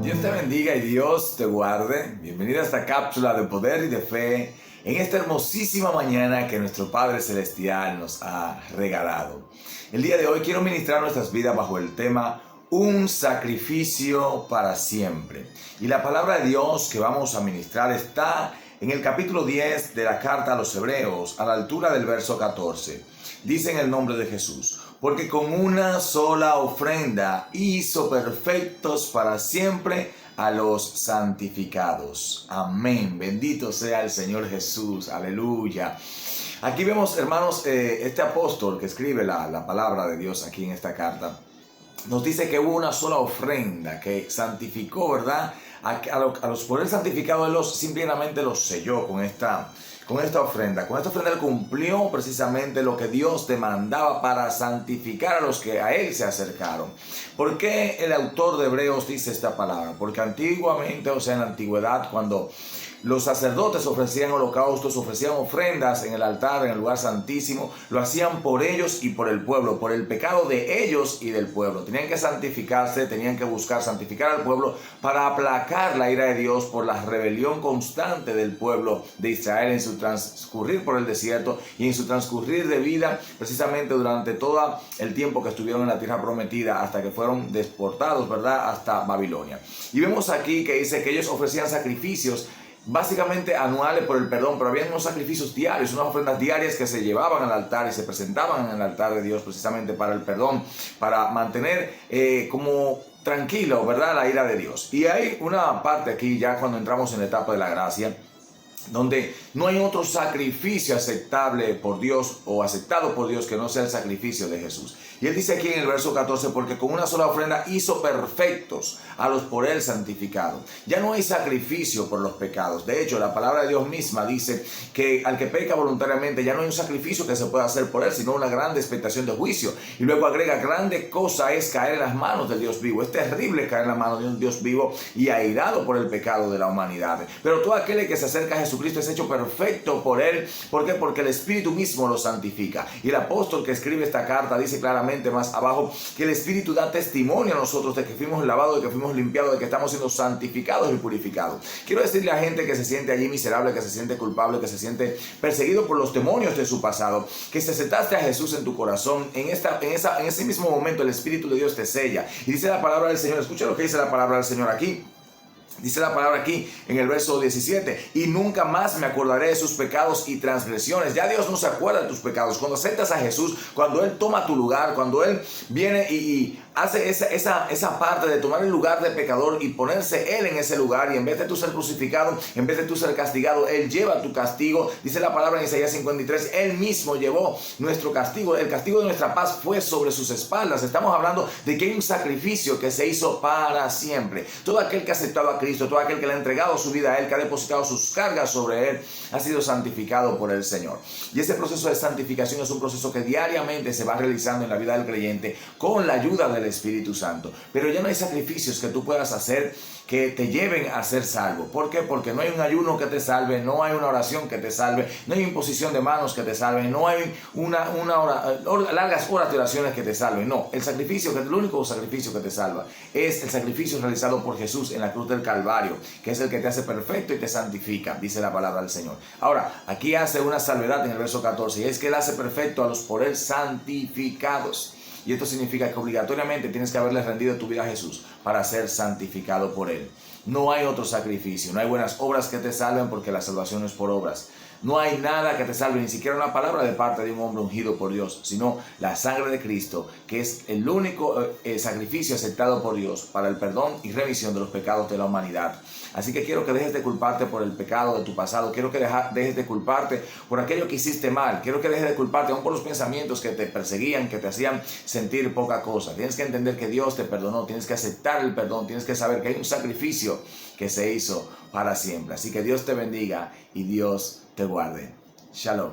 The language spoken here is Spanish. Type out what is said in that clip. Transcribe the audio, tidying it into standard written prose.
Dios te bendiga y Dios te guarde. Bienvenida a esta cápsula de poder y de fe en esta hermosísima mañana que nuestro Padre Celestial nos ha regalado. El día de hoy quiero ministrar nuestras vidas bajo el tema un sacrificio para siempre. Y la palabra de Dios que vamos a ministrar está en el capítulo 10 de la carta a los Hebreos, a la altura del verso 14. Dice en el nombre de Jesús: porque con una sola ofrenda hizo perfectos para siempre a los santificados. Amén. Bendito sea el Señor Jesús. Aleluya. Aquí vemos, hermanos, este apóstol que escribe la palabra de Dios aquí en esta carta. Nos dice que hubo una sola ofrenda que santificó, ¿verdad? A los por él santificados, Él simplemente los selló con esta ofrenda. Con esta ofrenda Él cumplió precisamente lo que Dios demandaba para santificar a los que a Él se acercaron. ¿Por qué el autor de Hebreos dice esta palabra? Porque antiguamente, o sea, en la antigüedad, cuando los sacerdotes ofrecían holocaustos, ofrecían ofrendas en el altar, en el lugar santísimo, lo hacían por ellos y por el pueblo, por el pecado de ellos y del pueblo. Tenían que santificarse, tenían que buscar santificar al pueblo para aplacar la ira de Dios por la rebelión constante del pueblo de Israel en su transcurrir por el desierto y en su transcurrir de vida, precisamente durante todo el tiempo que estuvieron en la tierra prometida, hasta que fueron deportados, ¿verdad?, hasta Babilonia. Y vemos aquí que dice que ellos ofrecían sacrificios básicamente anuales por el perdón, pero había unos sacrificios diarios, unas ofrendas diarias que se llevaban al altar y se presentaban en el altar de Dios precisamente para el perdón, para mantener como tranquilo, ¿verdad?, la ira de Dios. Y hay una parte aquí ya cuando entramos en la etapa de la gracia, donde no hay otro sacrificio aceptable por Dios o aceptado por Dios que no sea el sacrificio de Jesús. Y él dice aquí en el verso 14, porque con una sola ofrenda hizo perfectos a los por él santificados. Ya no hay sacrificio por los pecados. De hecho, la palabra de Dios misma dice que al que peca voluntariamente ya no hay un sacrificio que se pueda hacer por él, sino una grande expectación de juicio. Y luego agrega: grande cosa es caer en las manos del Dios vivo. Es terrible caer en las manos de un Dios vivo y airado por el pecado de la humanidad. Pero todo aquel que se acerca a Jesucristo es hecho perfecto por él. ¿Por qué? Porque el Espíritu mismo lo santifica. Y el apóstol que escribe esta carta dice claramente más abajo que el Espíritu da testimonio a nosotros de que fuimos lavados, de que fuimos limpiados, de que estamos siendo santificados y purificados. Quiero decirle a gente que se siente allí miserable, que se siente culpable, que se siente perseguido por los demonios de su pasado, que si aceptaste a Jesús en tu corazón, en ese mismo momento el Espíritu de Dios te sella. Y dice la palabra del Señor, escucha lo que dice la palabra del Señor aquí. Dice la palabra aquí en el verso 17: y nunca más me acordaré de sus pecados y transgresiones. Ya Dios no se acuerda de tus pecados. Cuando aceptas a Jesús, cuando Él toma tu lugar, cuando Él viene y hace esa parte de tomar el lugar de pecador y ponerse Él en ese lugar, y en vez de tú ser crucificado, en vez de tú ser castigado, Él lleva tu castigo. Dice la palabra en Isaías 53, Él mismo llevó nuestro castigo. El castigo de nuestra paz fue sobre sus espaldas. Estamos hablando de que hay un sacrificio que se hizo para siempre. Todo aquel que ha aceptado a Cristo, todo aquel que le ha entregado su vida a Él, que ha depositado sus cargas sobre Él, ha sido santificado por el Señor. Y ese proceso de santificación es un proceso que diariamente se va realizando en la vida del creyente con la ayuda del Espíritu Santo. Pero ya no hay sacrificios que tú puedas hacer que te lleven a ser salvo. ¿Por qué? Porque no hay un ayuno que te salve, no hay una oración que te salve, no hay imposición de manos que te salve, no hay largas horas de oraciones que te salven. No, el único sacrificio que te salva es el sacrificio realizado por Jesús en la cruz del Calvario, que es el que te hace perfecto y te santifica, dice la palabra del Señor. Ahora, aquí hace una salvedad en el verso 14, y es que Él hace perfecto a los por Él santificados. Y esto significa que obligatoriamente tienes que haberle rendido tu vida a Jesús para ser santificado por Él. No hay otro sacrificio, no hay buenas obras que te salven, porque la salvación no es por obras. No hay nada que te salve, ni siquiera una palabra de parte de un hombre ungido por Dios, sino la sangre de Cristo, que es el único sacrificio aceptado por Dios para el perdón y remisión de los pecados de la humanidad. Así que quiero que dejes de culparte por el pecado de tu pasado. Quiero que dejes de culparte por aquello que hiciste mal. Quiero que dejes de culparte aún por los pensamientos que te perseguían, que te hacían sentir poca cosa. Tienes que entender que Dios te perdonó. Tienes que aceptar el perdón. Tienes que saber que hay un sacrificio que se hizo para siempre. Así que Dios te bendiga y Dios te guarde. Shalom.